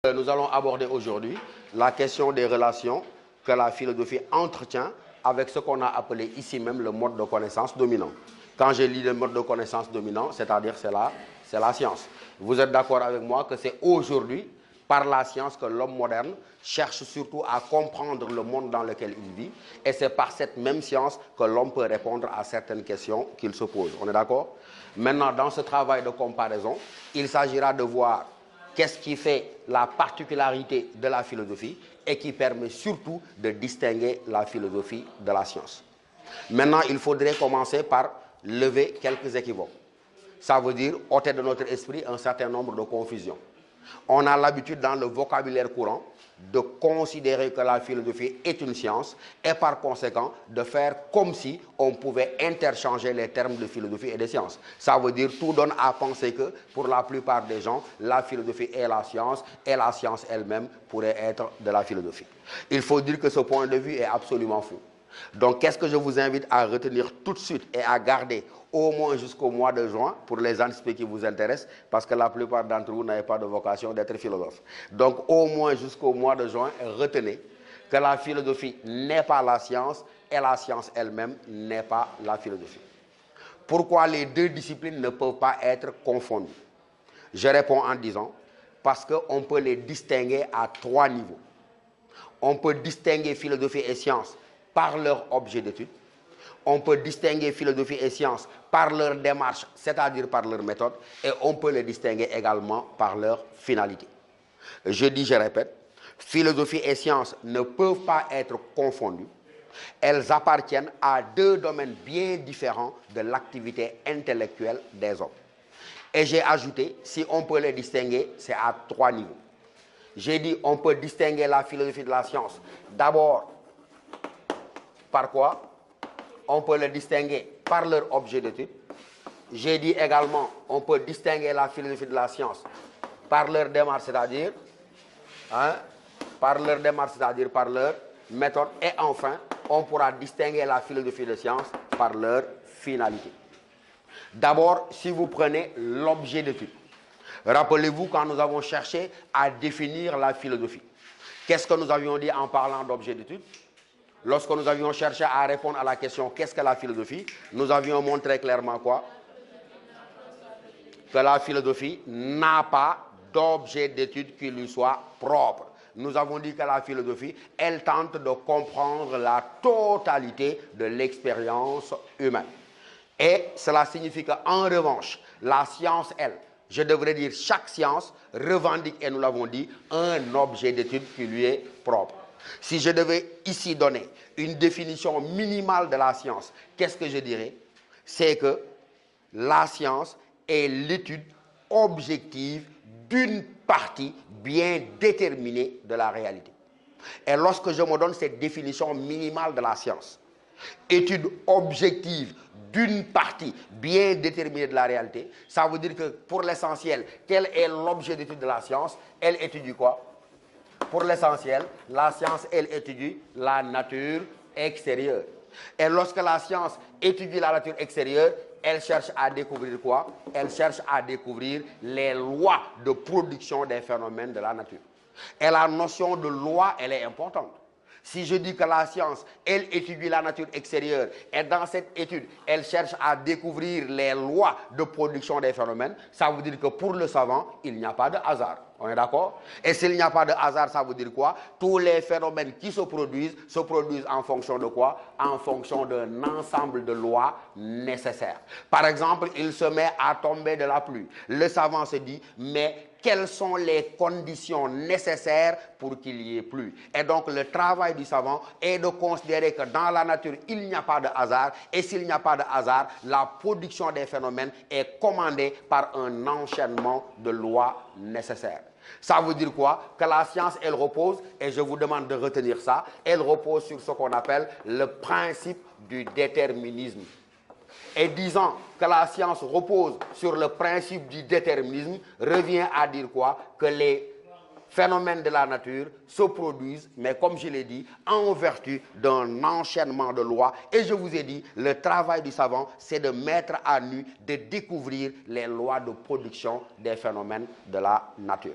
Nous allons aborder aujourd'hui la question des relations que la philosophie entretient avec ce qu'on a appelé ici même le mode de connaissance dominant. Quand je lis le mode de connaissance dominant, c'est-à-dire c'est la science. Vous êtes d'accord avec moi que c'est aujourd'hui, par la science, que l'homme moderne cherche surtout à comprendre le monde dans lequel il vit, et c'est par cette même science que l'homme peut répondre à certaines questions qu'il se pose. On est d'accord? Maintenant, dans ce travail de comparaison, il s'agira de voir qu'est-ce qui fait la particularité de la philosophie et qui permet surtout de distinguer la philosophie de la science. Maintenant, il faudrait commencer par lever quelques équivoques. Ça veut dire ôter de notre esprit un certain nombre de confusions. On a l'habitude dans le vocabulaire courant de considérer que la philosophie est une science et par conséquent de faire comme si on pouvait interchanger les termes de philosophie et de science. Ça veut dire tout donne à penser que pour la plupart des gens, la philosophie est la science et la science elle-même pourrait être de la philosophie. Il faut dire que ce point de vue est absolument faux. Donc qu'est-ce que je vous invite à retenir tout de suite et à garder au moins jusqu'au mois de juin pour les aspects qui vous intéressent, parce que la plupart d'entre vous n'avez pas de vocation d'être philosophe. Donc au moins jusqu'au mois de juin, retenez que la philosophie n'est pas la science et la science elle-même n'est pas la philosophie. Pourquoi les deux disciplines ne peuvent pas être confondues? Je réponds en disant, parce qu'on peut les distinguer à trois niveaux. On peut distinguer philosophie et science par leur objet d'étude. On peut distinguer philosophie et science par leur démarche, c'est-à-dire par leur méthode, et on peut les distinguer également par leur finalité. Je dis, je répète, philosophie et science ne peuvent pas être confondues. Elles appartiennent à deux domaines bien différents de l'activité intellectuelle des hommes. Et j'ai ajouté, si on peut les distinguer, c'est à trois niveaux. J'ai dit, on peut distinguer la philosophie de la science. D'abord, par quoi? On peut les distinguer par leur objet d'étude. J'ai dit également, on peut distinguer la philosophie de la science par leur démarche, c'est-à-dire par leur méthode. Et enfin, on pourra distinguer la philosophie de science par leur finalité. D'abord, si vous prenez l'objet d'étude, rappelez-vous quand nous avons cherché à définir la philosophie. Qu'est-ce que nous avions dit en parlant d'objet d'étude? Lorsque nous avions cherché à répondre à la question « Qu'est-ce que la philosophie ?», nous avions montré clairement quoi? Que la philosophie n'a pas d'objet d'étude qui lui soit propre. Nous avons dit que la philosophie, elle tente de comprendre la totalité de l'expérience humaine. Et cela signifie qu'en revanche, la science, elle, je devrais dire chaque science, revendique, et nous l'avons dit, un objet d'étude qui lui est propre. Si je devais ici donner une définition minimale de la science, qu'est-ce que je dirais? C'est que la science est l'étude objective d'une partie bien déterminée de la réalité. Et lorsque je me donne cette définition minimale de la science, étude objective d'une partie bien déterminée de la réalité, ça veut dire que pour l'essentiel, quel est l'objet d'étude de la science? Elle étudie quoi? Pour l'essentiel, la science, elle étudie la nature extérieure. Et lorsque la science étudie la nature extérieure, elle cherche à découvrir quoi? Elle cherche à découvrir les lois de production des phénomènes de la nature. Et la notion de loi, elle est importante. Si je dis que la science, elle étudie la nature extérieure et dans cette étude, elle cherche à découvrir les lois de production des phénomènes, ça veut dire que pour le savant, il n'y a pas de hasard. On est d'accord? Et s'il n'y a pas de hasard, ça veut dire quoi? Tous les phénomènes qui se produisent en fonction de quoi? En fonction d'un ensemble de lois nécessaires. Par exemple, il se met à tomber de la pluie. Le savant se dit, mais quelles sont les conditions nécessaires pour qu'il y ait plu? Et donc le travail du savant est de considérer que dans la nature, il n'y a pas de hasard. Et s'il n'y a pas de hasard, la production des phénomènes est commandée par un enchaînement de lois nécessaires. Ça veut dire quoi? Que la science, elle repose, et je vous demande de retenir ça, elle repose sur ce qu'on appelle le principe du déterminisme. Et disant que la science repose sur le principe du déterminisme revient à dire quoi? Que les phénomènes de la nature se produisent, mais comme je l'ai dit, en vertu d'un enchaînement de lois. Et je vous ai dit, le travail du savant, c'est de mettre à nu, de découvrir les lois de production des phénomènes de la nature.